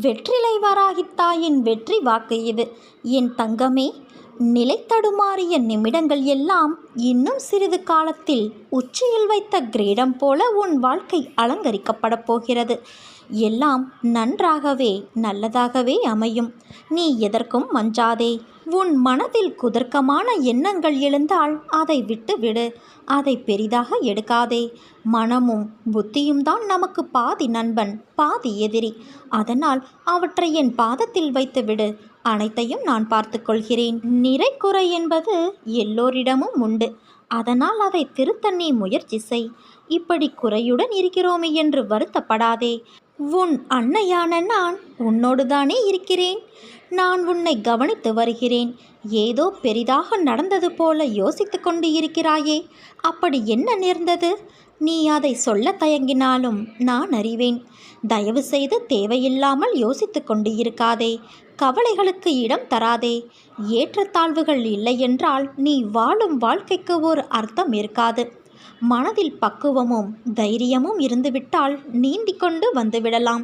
வெற்றிலை வராகித்தாயின் வெற்றி வாக்கு இது. என் தங்கமே, நிலைத்தடுமாறிய நிமிடங்கள் எல்லாம் இன்னும் சிறிது காலத்தில் உச்சியில் வைத்த கிரீடம் போல உன் வாழ்க்கை அலங்கரிக்கப்படப் போகிறது. எல்லாம் நன்றாகவே நல்லதாகவே அமையும். நீ எதற்கும் மஞ்சாதே. உன் மனதில் குதர்க்கமான எண்ணங்கள் எழுந்தால் அதை விட்டுவிடு. அதை பெரிதாக எடுக்காதே. மனமும் புத்தியும் தான் நமக்கு பாதி நண்பன், பாதி எதிரி. அதனால் அவற்றை என் பாதத்தில் வைத்துவிடு. அனைத்தையும் நான் பார்த்து கொள்கிறேன். நிறை குறை என்பது எல்லோரிடமும் உண்டு. அதனால் அதை திருத்த நீ முயற்சி செய். இப்படி குறையுடன் இருக்கிறோமே என்று வருத்தப்படாதே. உன் அன்னையான நான் உன்னோடுதானே இருக்கிறேன். நான் உன்னை கவனித்து வருகிறேன். ஏதோ பெரிதாக நடந்தது போல யோசித்து கொண்டு இருக்கிறாயே, அப்படி என்ன நேர்ந்தது? நீ அதை சொல்ல தயங்கினாலும் நான் அறிவேன். தயவு செய்து தேவையில்லாமல் யோசித்து கொண்டு இருக்காதே. கவலைகளுக்கு இடம் தராதே. ஏற்றத்தாழ்வுகள் இல்லை என்றால் நீ வாழும் வாழ்க்கைக்கு ஒரு அர்த்தம் இருக்காது. மனதில் பக்குவமும் தைரியமும் இருந்துவிட்டால் நீந்தி கொண்டு வந்துவிடலாம்.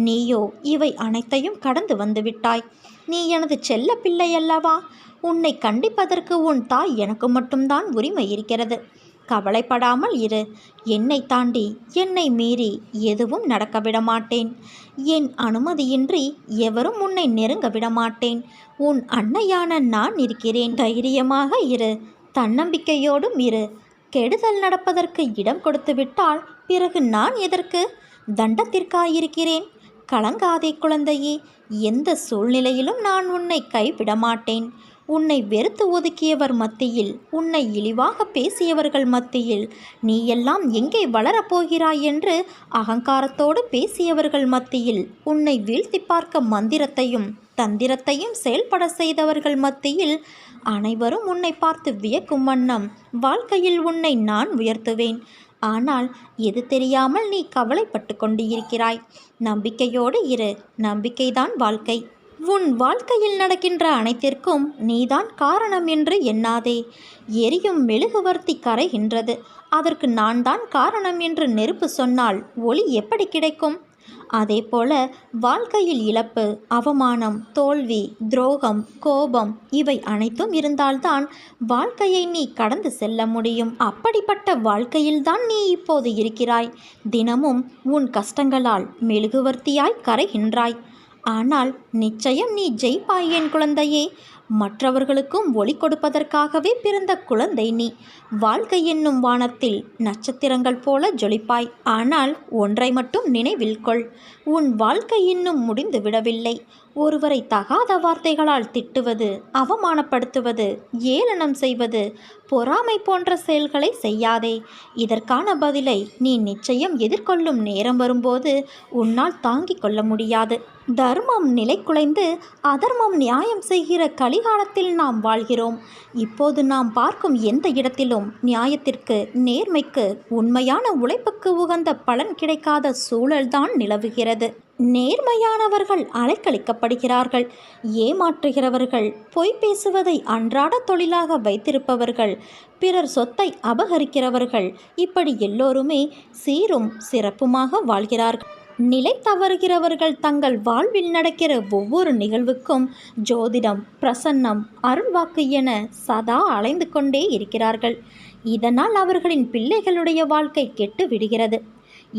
நீயோ இவை அனைத்தையும் கடந்து வந்துவிட்டாய். நீ எனது செல்ல பிள்ளை அல்லவா? உன்னை கண்டிப்பதற்கு உன் தாய் எனக்கு மட்டும்தான் உரிமை இருக்கிறது. கவலைப்படாமல் இரு. என்னை தாண்டி என்னை மீறி எதுவும் நடக்க விடமாட்டேன். என் அனுமதியின்றி எவரும் உன்னை நெருங்க விடமாட்டேன். உன் அன்னையான நான் இருக்கிறேன். தைரியமாக இரு. தன்னம்பிக்கையோடும் இரு. கெடுதல் நடப்பதற்கு இடம் கொடுத்து விட்டால் பிறகு நான் எதற்கு? தண்டத்திற்காயிருக்கிறேன். கலங்காதே குழந்தையே. எந்த சூழ்நிலையிலும் நான் உன்னை கைவிட மாட்டேன். உன்னை வெறுத்து ஒதுக்கியவர் மத்தியில், உன்னை இழிவாக பேசியவர்கள் மத்தியில், நீ எல்லாம் எங்கே வளரப்போகிறாய் என்று அகங்காரத்தோடு பேசியவர்கள் மத்தியில், உன்னை வீழ்த்தி பார்க்க மந்திரத்தையும் தந்திரத்தையும் செயல்பட செய்தவர்கள் மத்தியில், அனைவரும் உன்னை பார்த்து வியக்கும் வண்ணம் வாழ்க்கையில் உன்னை நான் உயர்த்துவேன். ஆனால் எது தெரியாமல் நீ கவலைப்பட்டு கொண்டு இருக்கிறாய். நம்பிக்கையோடு இரு. நம்பிக்கைதான் வாழ்க்கை. உன் வாழ்க்கையில் நடக்கின்ற அனைத்திற்கும் நீதான் காரணம் என்று எண்ணாதே. எரியும் மெழுகுவர்த்தி கரைகின்றது. அதற்கு நான் தான் காரணம் என்று நெருப்பு சொன்னால் ஒளி எப்படி கிடைக்கும்? அதேபோல வாழ்க்கையில் இழப்பு, அவமானம், தோல்வி, துரோகம், கோபம் இவை அனைத்தும் இருந்தால்தான் வாழ்க்கையை நீ கடந்து செல்ல முடியும். அப்படிப்பட்ட வாழ்க்கையில்தான் நீ இப்போது இருக்கிறாய். தினமும் உன் கஷ்டங்களால் மெழுகுவர்த்தியாய் கரைகின்றாய். ஆனால் நிச்சயம் நீ ஜெயிப்பாய் என் குழந்தையே. மற்றவர்களுக்கும் ஒளி கொடுப்பதற்காகவே பிறந்த குழந்தை நீ. வாழ்க்கை என்னும் வானத்தில் நட்சத்திரங்கள் போல ஜொலிப்பாய். ஆனால் ஒன்றை மட்டும் நினைவில் கொள். உன் வாழ்க்கை இன்னும் முடிந்து விடவில்லை. ஒருவரை தகாத வார்த்தைகளால் திட்டுவது, அவமானப்படுத்துவது, ஏளனம் செய்வது, பொறாமை போன்ற செயல்களை செய்யாதே. இதற்கான பதிலை நீ நிச்சயம் எதிர்கொள்ளும் நேரம் வரும்போது உன்னால் தாங்கிக் கொள்ள முடியாது. தர்மம் நிலை குலைந்து அதர்மம் நியாயம் செய்கிற கலிகாலத்தில் நாம் வாழ்கிறோம். இப்போது நாம் பார்க்கும் எந்த இடத்திலும் நியாயத்திற்கு, நேர்மைக்கு, உண்மையான உழைப்புக்கு உகந்த பலன் கிடைக்காத சூழல்தான் நிலவுகிறது. நேர்மையானவர்கள் அலைக்கழிக்கப்படுகிறார்கள். ஏமாற்றுகிறவர்கள், பொய் பேசுவதை அன்றாட தொழிலாக வைத்திருப்பவர்கள், பிறர் சொத்தை அபகரிக்கிறவர்கள், இப்படி எல்லோருமே சீரும் சிறப்புமாக வாழ்கிறார்கள். நிலை தவறுகிறவர்கள் தங்கள் வாழ்வில் நடக்கிற ஒவ்வொரு நிகழ்வுக்கும் ஜோதிடம், பிரசன்னம், அருள்வாக்கு என சதா அலைந்து கொண்டே இருக்கிறார்கள். இதனால் அவர்களின் பிள்ளைகளுடைய வாழ்க்கை கெட்டு விடுகிறது.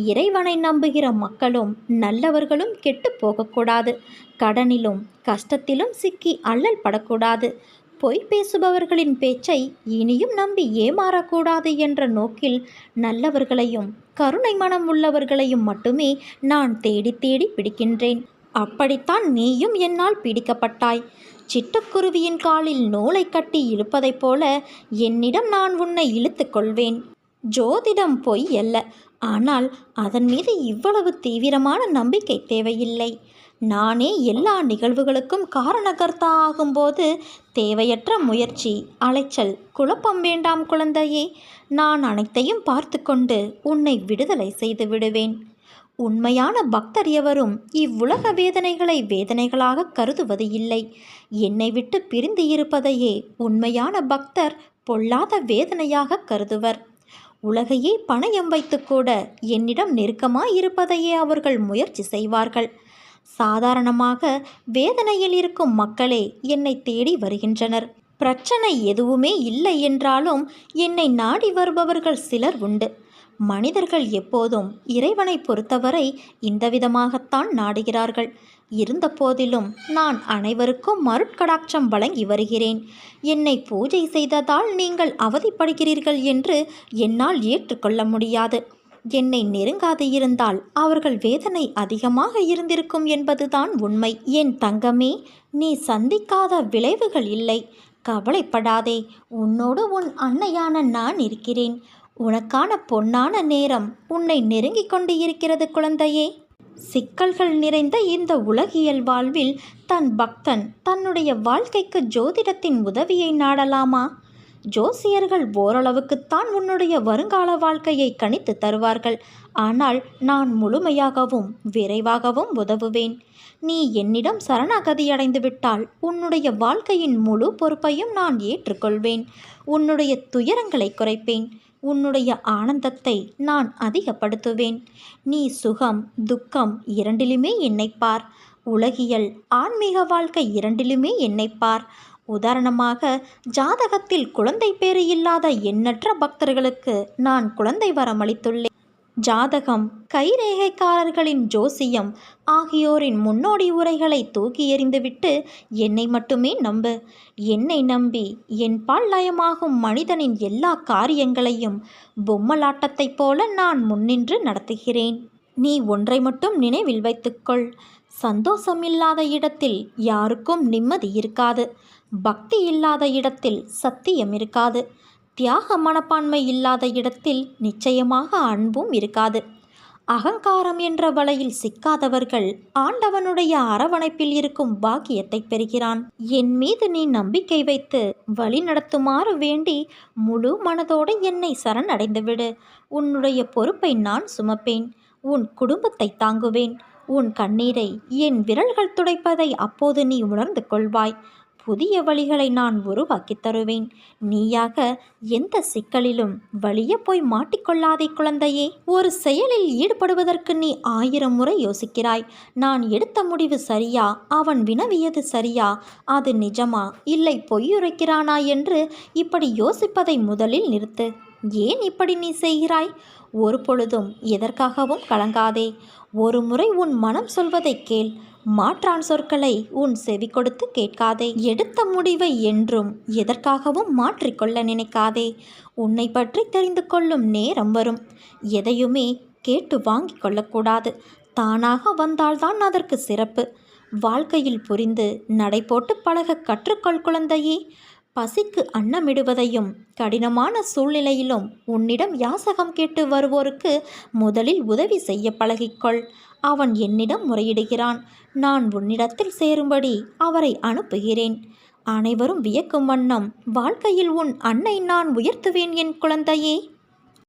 இறைவனை நம்புகிற மக்களும் நல்லவர்களும் கெட்டு போகக்கூடாது. கடனிலும் கஷ்டத்திலும் சிக்கி அல்லல் படக்கூடாது. பொய் பேசுபவர்களின் பேச்சை இனியும் நம்பி ஏமாறக்கூடாது என்ற நோக்கில் நல்லவர்களையும் கருணை மனம் உள்ளவர்களையும் மட்டுமே நான் தேடி தேடி பிடிக்கின்றேன். அப்படித்தான் நீயும் என்னால் பிடிக்கப்பட்டாய். சிட்டுக்குருவியின் காலில் நூலை கட்டி இழுப்பதைப் போல என்னிடம் நான் உன்னை இழுத்து கொள்வேன். ஜோதிடம் பொய் அல்ல. ஆனால் அதன் மீது இவ்வளவு தீவிரமான நம்பிக்கை தேவையில்லை. நானே எல்லா நிகழ்வுகளுக்கும் காரணகர்த்தா ஆகும்போது தேவையற்ற முயற்சி, அலைச்சல், குழப்பம் வேண்டாம் குழந்தையே. நான் அனைத்தையும் பார்த்து கொண்டு உன்னை விடுதலை செய்து விடுவேன். உண்மையான பக்தர் எவரும் இவ்வுலக வேதனைகளை வேதனைகளாக கருதுவது இல்லை. என்னை விட்டு பிரிந்து இருப்பதையே உண்மையான பக்தர் பொல்லாத வேதனையாக கருதுவர். உலகையே பணயம் வைத்து கூட என்னிடம் நெருக்கமாய் இருப்பதையே அவர்கள் முயற்சி செய்வார்கள். சாதாரணமாக வேதனையில் இருக்கும் மக்களே என்னை தேடி வருகின்றனர். பிரச்சனை எதுவுமே இல்லை என்றாலும் என்னை நாடி வருபவர்கள் சிலர் உண்டு. மனிதர்கள் எப்போதும் இறைவனை பொறுத்தவரை இந்த விதமாகத்தான் நாடுகிறார்கள். இருந்த போதிலும் நான் அனைவருக்கும் மருட்கடாட்சம் வழங்கி வருகிறேன். என்னை பூஜை செய்ததால் நீங்கள் அவதிப்படுகிறீர்கள் என்று என்னால் ஏற்றுக்கொள்ள முடியாது. என்னை நெருங்காது இருந்தால் அவர்கள் வேதனை அதிகமாக இருந்திருக்கும் என்பதுதான் உண்மை. என் தங்கமே, நீ சந்திக்காத விளைவுகள் இல்லை. கவலைப்படாதே. உன்னோடு உன் அன்னையான நான் இருக்கிறேன். உனக்கான பொன்னான நேரம் உன்னை நெருங்கிக் கொண்டு இருக்கிறது குழந்தையே. சிக்கல்கள் நிறைந்த இந்த உலகியல் வாழ்வில் தன் பக்தன் தன்னுடைய வாழ்க்கைக்கு ஜோதிடத்தின் உதவியை நாடலாமா? ஜோசியர்கள் ஓரளவுக்குத்தான் உன்னுடைய வருங்கால வாழ்க்கையை கணித்து தருவார்கள். ஆனால் நான் முழுமையாகவும் விரைவாகவும் உதவுவேன். நீ என்னிடம் சரணாகதியடைந்து விட்டால் உன்னுடைய வாழ்க்கையின் முழு பொறுப்பையும் நான் ஏற்றுக்கொள்வேன். உன்னுடைய துயரங்களை குறைப்பேன். உன்னுடைய ஆனந்தத்தை நான் அதிகப்படுத்துவேன். நீ சுகம் துக்கம் இரண்டிலுமே என்னைப்பார். உலகியல் ஆன்மீக வாழ்க்கை இரண்டிலுமே என்னைப்பார். உதாரணமாக, ஜாதகத்தில் குழந்தை பேறு இல்லாத எண்ணற்ற பக்தர்களுக்கு நான் குழந்தை வரம் அளித்துள்ளேன். ஜாதகம், கைரேகைக்காரர்களின் ஜோசியம் ஆகியோரின் முன்னோடி உரைகளை தூக்கி எறிந்துவிட்டு என்னை மட்டுமே நம்பு. என்னை நம்பி என்பால் லயமாகும் மனிதனின் எல்லா காரியங்களையும் பொம்மலாட்டத்தைப் போல நான் முன்னின்று நடத்துகிறேன். நீ ஒன்றை மட்டும் நினைவில் வைத்துக்கொள். சந்தோஷம் இல்லாத இடத்தில் யாருக்கும் நிம்மதி இருக்காது. பக்தி இல்லாத இடத்தில் சத்தியம் இருக்காது. தியாக மனப்பான்மை இல்லாத இடத்தில் நிச்சயமாக அன்பும் இருக்காது. அகங்காரம் என்ற வலையில் சிக்காதவர்கள் ஆண்டவனுடைய அரவணைப்பில் இருக்கும் பாக்கியத்தை பெறுகிறான். என் மீது நீ நம்பிக்கை வைத்து வழி நடத்துமாறு வேண்டி முழு மனதோடு என்னை சரணடைந்துவிடு. உன்னுடைய பொறுப்பை நான் சுமப்பேன். உன் குடும்பத்தை தாங்குவேன். உன் கண்ணீரை என் விரல்கள் துடைப்பதை அப்போது நீ உணர்ந்து கொள்வாய். புதிய வழிகளை நான் உருவாக்கித் தருவேன். நீயாக எந்த சிக்கலிலும் வலிய போய் மாட்டிக்கொள்ளாதே குழந்தையே. ஒரு செயலில் ஈடுபடுவதற்கு நீ 1000 முறை யோசிக்கிறாய். நான் எடுத்த முடிவு சரியா, அவன் வினவியது சரியா, அது நிஜமா இல்லை பொய்யுரைக்கிறானா என்று இப்படி யோசிப்பதை முதலில் நிறுத்து. ஏன் இப்படி நீ செய்கிறாய்? ஒரு பொழுதும் எதற்காகவும் கலங்காதே. ஒரு முறை உன் மனம் சொல்வதை கேள். மாற்றான் சொற்களை உன் செவி கொடுத்து கேட்காதே. எடுத்த முடிவை என்றும் எதற்காகவும் மாற்றிக்கொள்ள நினைக்காதே. உன்னை பற்றி தெரிந்து கொள்ளும் நேரம் வரும். எதையுமே கேட்டு வாங்கி கொள்ளக்கூடாது. தானாக வந்தால்தான் அதற்கு சிறப்பு. வாழ்க்கையில் புரிந்து நடை போட்டு பழக கற்றுக்கொள் குழந்தையே. பசிக்கு அன்னமிடுவதையும் கடினமான சூழ்நிலையிலும் உன்னிடம் யாசகம் கேட்டு வருவோருக்கு முதலில் உதவி செய்ய பழகிக்கொள். அவன் என்னிடம் முறையிடுகிறான். நான் உன்னிடத்தில் சேரும்படி அவரை அனுப்புகிறேன். அனைவரும் வியக்கும் வண்ணம் வாழ்க்கையில் உன் அன்னை நான் உயர்த்துவேன் என் குழந்தையே.